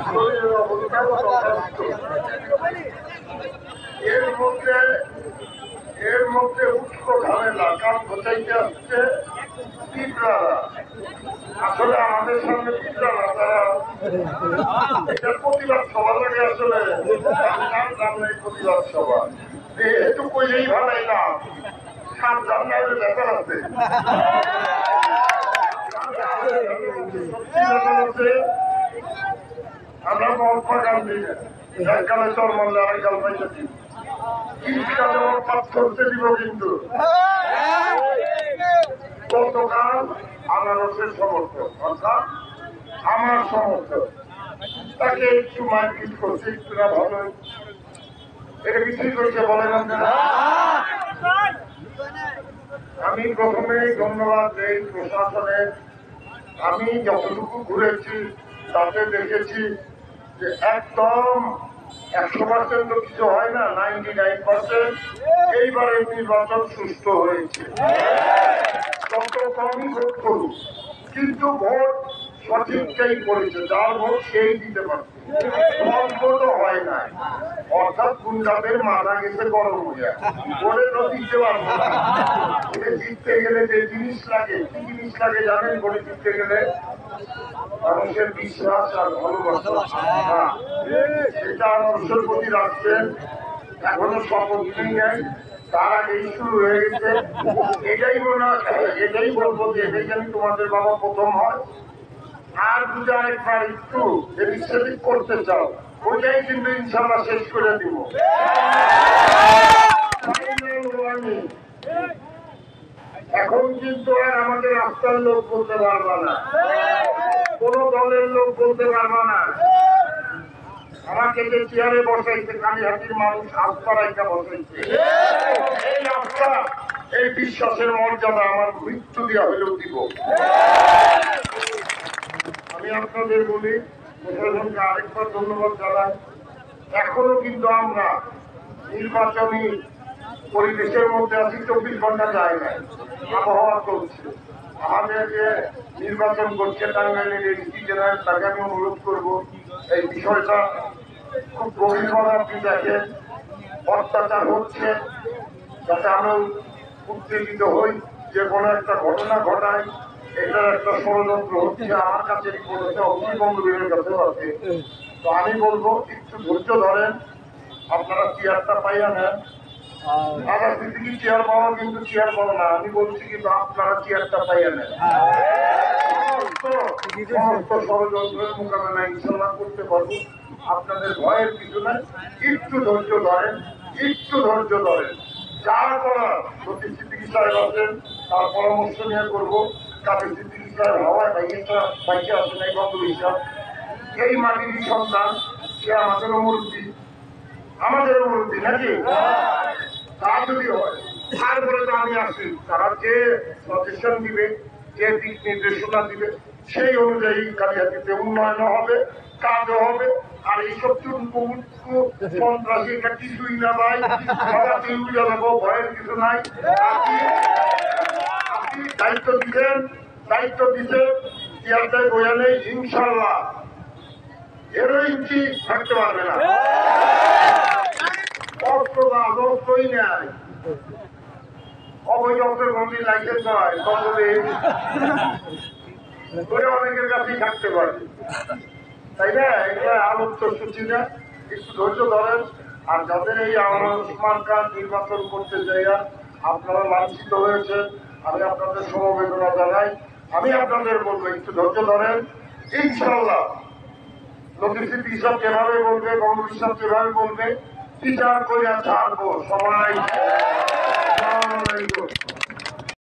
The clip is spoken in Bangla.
শরীরের অবস্থাও তথার্থ। এর মধ্যে উচ্চ ঝামেলা, কান ঘটাইতে আসছে পিঁপড়ারা। আসলে আমাদের সামনে পিঁপড়ারা, তারা এটা প্রতিবাদ সভা লাগে। আসলে প্রতিবাদ সভা একটু কইলেই ভালাই না, সাত জানলে ব্যাপার আছে। আমরা মহাত্মা গান্ধী এককালে চর মারলে আরেককাল পাইতে দিব, ইনকালে পাথরতে দিব। কিন্তু গতকাল আনারসের সমর্থক, অর্থাৎ আমার সমর্থক, তাকে একটু মারপিট করছে, একটু না ভালো এটা বিক্রি করছে বলেন আপনারা। আমি প্রথমে ধন্যবাদ দেই প্রশাসনের। আমি যতটুকু ঘুরেছি তাতে দেখেছি যে একদম 100% তো কিছু হয় না, 99% এইবারে নির্বাচন সুষ্ঠু হয়েছে। তত কমই ভোট করুক, কিন্তু ভোট সঠিকটাই করেছে, যার ভোট সেই দিতে পারছে। কম ভোটও হয় না, অর্থাৎ গুন্ডাদের মাথা গেছে গরম হয়ে, বলে তো দিতে পারবো না। জিততে গেলে যে জিনিস লাগে, কি জিনিস লাগে জানেন? ভোটে জিততে গেলে মানুষের বিশ্বাস আর ভালোবাসা, সেটা মানুষের প্রতি রাখছেন। এখনো শপথ নেই নাই, তার আগেই শুরু হয়ে গেছে। এটাই বলবো যে এটাই যেন তোমাদের বাবা প্রথম হয়। আর যদি আরেকবার একটু এদিক সেদিক করতে চাও, ওইটাই কিন্তু ইনশাল্লাহ শেষ করে দিব। এখন কিন্তু আর আমাদের রাস্তার লোক বলতে পারবা না, কোন দলের লোক বলতে পারবা না। আমাকে যে চেয়ারে বসাইছে কালীহাটির মানুষ আস্থা রাইকা বসাইছে, এই আস্থা এই বিশ্বাসের মর্যাদা আমার মৃত্যু দিয়া হলেও দিব। আমি আপনাদের বলি, প্রশাসনকে আরেকবার ধন্যবাদ জানাই। এখনো কিন্তু আমরা নির্বাচনী পরিবেশের মধ্যে আছি, 24 ঘন্টা যায় নাই, আবহাওয়া চলছে। আমাদের যে নির্বাচন করছে টাঙ্গাইলের এডিসি জেনারেল, তাকে আমি অনুরোধ করবো এই বিষয়টা খুব গভীরভাবে আপনি দেখেন। অত্যাচার হচ্ছে, যাতে আমরা উত্তেজিত হই, যে কোনো একটা ঘটনা ঘটাই, এটার একটা ষড়যন্ত্র হচ্ছে। আমার কাছে রিপোর্ট হচ্ছে, অফিস বন্ধুদের কাছেও আছে। তো আমি বলবো একটু ধৈর্য ধরেন, আপনারা চেয়ারটা পাইয়া নেন। আবার পৃথিবী চেয়ার পাওয়া কিন্তু চেয়ার পাবো না, আমি বলছি কিন্তু আপনারা চেয়ারটা পাইয়া নেন। সমস্ত ষড়যন্ত্রের মোকাবেলা ইনশাল্লাহ করতে পারবো, আপনাদের ভয়ের কিছু নাই। একটু ধৈর্য ধরেন, একটু ধৈর্য ধরেন। যা করার সত্যি সিদ্দিকী সাহেব আছেন, তার পরামর্শ নিয়ে করবো। কাজে সিদ্দিকী সাহেব হওয়ায় বাইকে আসেন এই বন্ধু হিসাব, এই মাটির সন্তান, সে আমাদেরও মুরব্বী, নাকি? তা যদি হয়, তারপরে তো আমি আসি, তারা যে সাজেশন দিবে, যে দিক নির্দেশনা দিবে, সেই অনুযায়ী কালিহাতিতে উন্নয়ন হবে, কাজও হবে। আর এইসব সন্ত্রাসী এটা কিছুই না ভাই, ভয়ের কিছু নাই। আপনি দায়িত্ব দিতে চেয়ারটায় বইয়া নেই, ইনশাল্লাহ এরও ইঞ্চি থাকতে পারবে না। অবৈধের গন্ডি লাইসেন্স হয়, অনেকের কাছেই থাকতে পারে, তাই না? এটা আলোচ্য সূচি না, একটু ধৈর্য ধরেন। আর যাদের এই আওয়ামী খান নির্বাচন করতে যাইয়া আপনারা লাঞ্ছিত হয়েছে, আমি আপনাদের সমবেদনা জানাই। আমি আপনাদের বলবো একটু ধৈর্য ধরেন, ইনশাল্লাহ লতিফ হিসাব যেভাবে বলবে, কংগ্রেস হিসাব যেভাবে বলবে, বিচার করে ছাড়বো সবাই।